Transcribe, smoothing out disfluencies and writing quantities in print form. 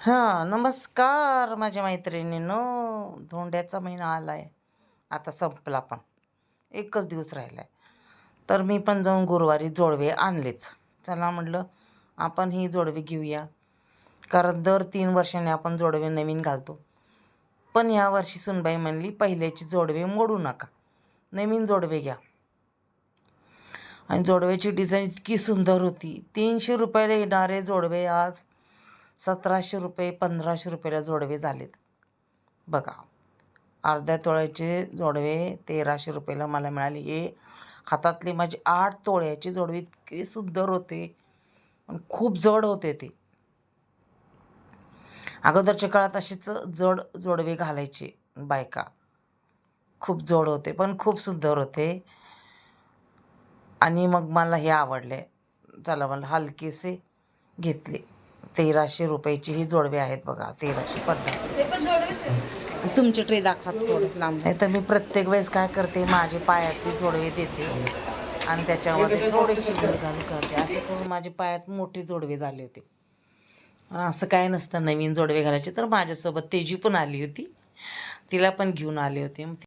हां, नमस्कार माझ्या मैत्रिणींनो. धोंड्याचा महिना आलाय. आता संपला पण. एकच दिवस राहिलाय. तर मी पण जाऊन गुरुवारी जोडवे आणलेच. चला म्हटलं आपण ही जोडवे घेऊया. कारण दर 3 वर्षांनी आपण जोडवे नवीन घालतो. पण यावर्षी सुनबाई म्हणली पहिल्याची जोडवे मोडू नका. नवीन जोडवे घ्या. आणि जोडव्याची डिझाईन इतकी सुंदर होती. 300 रुपयाला येणारे जोडवे आज 1700 रुपये 1500 रुपयाला जोडवे झालेत. बघा, अर्ध्या तोळ्याचे जोडवे 1300 रुपयाला मला मिळाले. हे हातातले माझे 8 तोळ्याचे जोडवे इतके सुंदर होते पण खूप जड होते ते. अगोदरच्या काळात असेच जड जोडवे घालायचे बायका. खूप जड होते पण खूप सुंदर होते. आणि मग मला हे आवडले. चला मला हलकेसे घेतले. 1300 रुपयाची ही जोडवे आहेत बघा. 1350. तुमचे ट्रे दाखवा थोडं लांब. नाही तर मी प्रत्येक वेळेस काय करते, माझे पायाचे जोडवे देते आणि त्याच्यामध्ये थोडेसे वर घालून करते. असं करून माझे पायात मोठे जोडवे झाले होते. असं काय नसतं नवीन जोडवे घालायचे. तर माझ्यासोबत तेजी पण आली होती. तिला पण घेऊन आले होते.